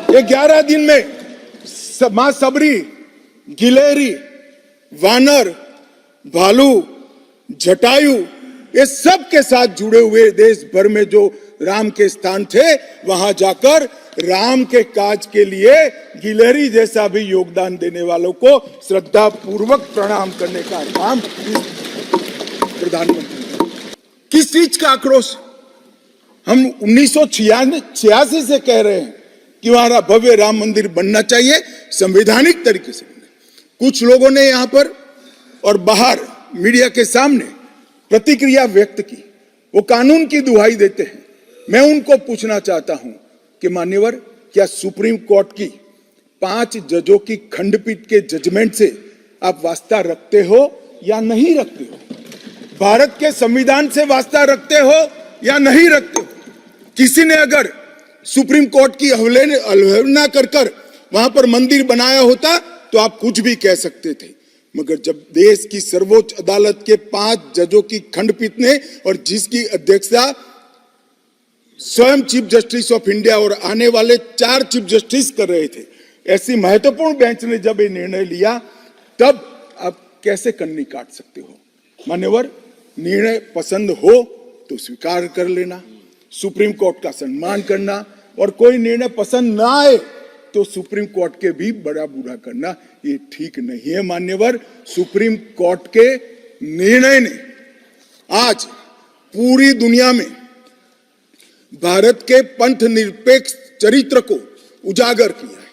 ये 11 दिन में मां सबरी, गिलेरी, वानर, भालू, जटायु, ये सब के साथ जुड़े हुए देश भर में जो राम के स्थान थे, वहां जाकर राम के काज के लिए गिलहरी जैसा भी योगदान देने वालों को श्रद्धा पूर्वक प्रणाम करने का काम प्रधानमंत्री। किस चीज का आक्रोश? हम 1986 से कह रहे हैं कि वहां भव्य राम मंदिर बनना चाहिए, संवैधानिक तरीके से। कुछ लोगों ने यहां पर और बाहर मीडिया के सामने प्रतिक्रिया व्यक्त की, वो कानून की दुहाई देते हैं। मैं उनको पूछना चाहता हूं कि मान्यवर, क्या सुप्रीम कोर्ट की 5 जजों की खंडपीठ के जजमेंट से आप वास्ता रखते हो या नहीं रखते हो? भारत के संविधान से वास्ता रखते हो या नहीं रखते हो? किसी ने अगर सुप्रीम कोर्ट की अवहेलना कर वहां पर मंदिर बनाया होता तो आप कुछ भी कह सकते थे, मगर जब देश की सर्वोच्च अदालत के 5 जजों की खंडपीठ ने, और जिसकी अध्यक्षता स्वयं चीफ जस्टिस ऑफ इंडिया और आने वाले 4 चीफ जस्टिस कर रहे थे, ऐसी महत्वपूर्ण बेंच ने जब ये निर्णय लिया, तब आप कैसे कन्नी काट सकते हो? मान्यवर, निर्णय पसंद हो तो स्वीकार कर लेना, सुप्रीम कोर्ट का सम्मान करना, और कोई निर्णय पसंद ना आए तो सुप्रीम कोर्ट के भी बड़ा बुरा करना, ये ठीक नहीं है। मान्यवर, सुप्रीम कोर्ट के निर्णय ने आज पूरी दुनिया में भारत के पंथ निरपेक्ष चरित्र को उजागर किया है।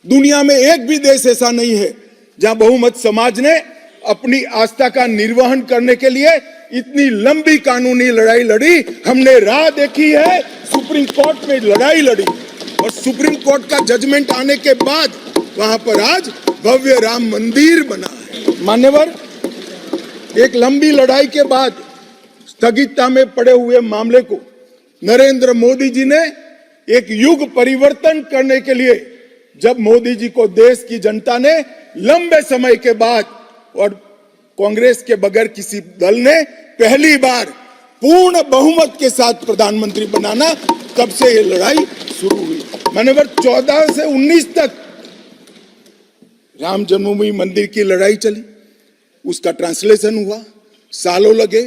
दुनिया में एक भी देश ऐसा नहीं है जहां बहुमत समाज ने अपनी आस्था का निर्वहन करने के लिए इतनी लंबी कानूनी लड़ाई लड़ी। हमने राह देखी है, सुप्रीम कोर्ट में लड़ाई लड़ी, और सुप्रीम कोर्ट का जजमेंट आने के बाद वहां पर आज भव्य राम मंदिर बना है। मान्यवर, एक लंबी लड़ाई के बाद स्थगितता में पड़े हुए मामले को नरेंद्र मोदी जी ने एक युग परिवर्तन करने के लिए, जब मोदी जी को देश की जनता ने लंबे समय के बाद और कांग्रेस के बगैर किसी दल ने पहली बार पूर्ण बहुमत के साथ प्रधानमंत्री बनाना, तब से ये लड़ाई शुरू हुई। मान्यवर, 14 से 19 तक राम जन्मभूमि मंदिर की लड़ाई चली, उसका ट्रांसलेशन हुआ, सालों लगे,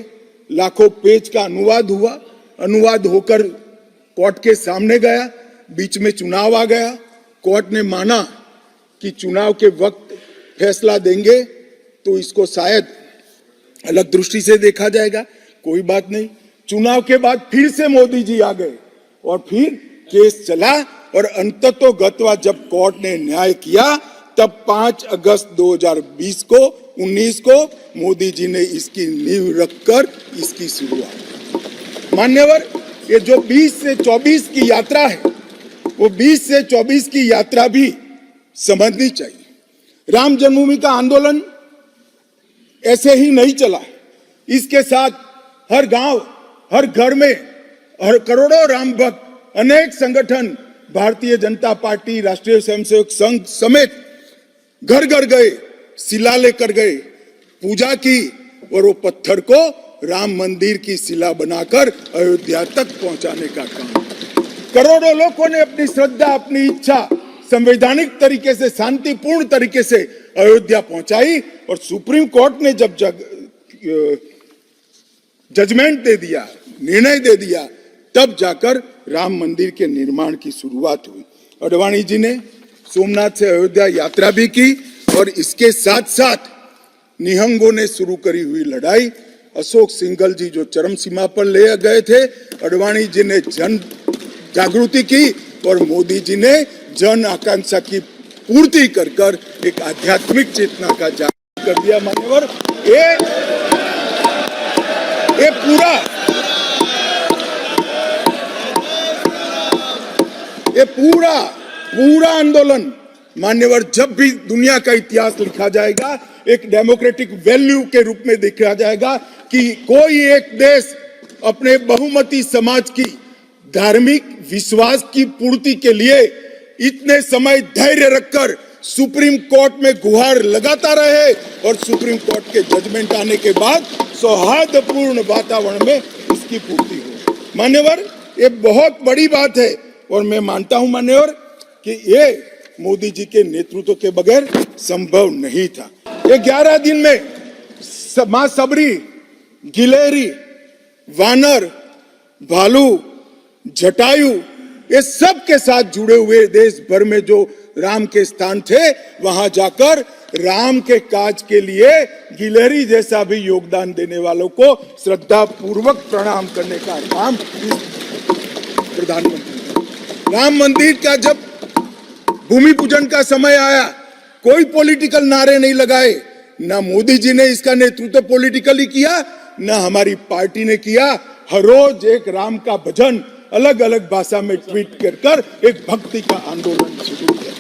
लाखों पेज का अनुवाद हुआ, अनुवाद होकर कोर्ट के सामने गया, बीच में चुनाव आ गया, कोर्ट ने माना कि चुनाव के वक्त फैसला देंगे तो इसको शायद अलग दृष्टि से देखा जाएगा, कोई बात नहीं। चुनाव के बाद फिर से मोदी जी आ गए और फिर केस चला, और अंततोगत्वा जब कोर्ट ने न्याय किया, तब 5 अगस्त 2020 को 19 को मोदी जी ने इसकी नींव रखकर इसकी शुरुआत। मान्यवर, ये जो 20 से 24 की यात्रा है, वो 20 से 24 की यात्रा भी समझनी चाहिए। राम जन्मभूमि का आंदोलन ऐसे ही नहीं चला, इसके साथ हर गांव, हर घर में, हर करोड़ों राम भक्त, अनेक संगठन, भारतीय जनता पार्टी, राष्ट्रीय स्वयंसेवक संघ समेत घर घर गए, शिला लेकर गए, पूजा की, और वो पत्थर को राम मंदिर की शिला बनाकर अयोध्या तक पहुंचाने का काम। करोड़ों लोगों ने अपनी श्रद्धा, अपनी इच्छा संवैधानिक तरीके से, शांतिपूर्ण तरीके से अयोध्या पहुंचाई, और सुप्रीम कोर्ट ने जब जजमेंट दे दिया, निर्णय दे दिया, तब जाकर राम मंदिर के निर्माण की शुरुआत हुई। अडवाणी जी ने सोमनाथ से अयोध्या यात्रा भी की, और इसके साथ साथ निहंगों ने शुरू करी हुई लड़ाई, अशोक सिंघल जी जो चरम सीमा पर ले गए थे, अडवाणी जी ने जन जागृति की, और मोदी जी ने जन आकांक्षा की पूर्ति कर एक आध्यात्मिक चेतना का जागरण कर दिया। मान्यवर, ये पूरा आंदोलन, मान्यवर, जब भी दुनिया का इतिहास लिखा जाएगा, एक डेमोक्रेटिक वैल्यू के रूप में देखा जाएगा कि कोई एक देश अपने बहुमती समाज की धार्मिक विश्वास की पूर्ति के लिए इतने समय धैर्य रखकर सुप्रीम कोर्ट में गुहार लगाता रहे, और सुप्रीम कोर्ट के जजमेंट आने के बाद सौहार्दपूर्ण वातावरण में इसकी पूर्ति हो। मान्यवर, ये बहुत बड़ी बात है, और मैं मानता हूं मान्यवर कि ये मोदी जी के नेतृत्व के बगैर संभव नहीं था। ये 11 दिन में मां सबरी, गिलेरी, वानर, भालू, जटायु, ये सब के साथ जुड़े हुए देश भर में जो राम के स्थान थे, वहां जाकर राम के काज के लिए गिलहरी जैसा भी योगदान देने वालों को श्रद्धा पूर्वक प्रणाम करने का काम प्रधानमंत्री। राम मंदिर का जब भूमि पूजन का समय आया, कोई पॉलिटिकल नारे नहीं लगाए, ना मोदी जी ने इसका नेतृत्व पॉलिटिकली किया, ना हमारी पार्टी ने किया। हर रोज एक राम का भजन अलग अलग भाषा में ट्वीट कर एक भक्ति का आंदोलन शुरू किया।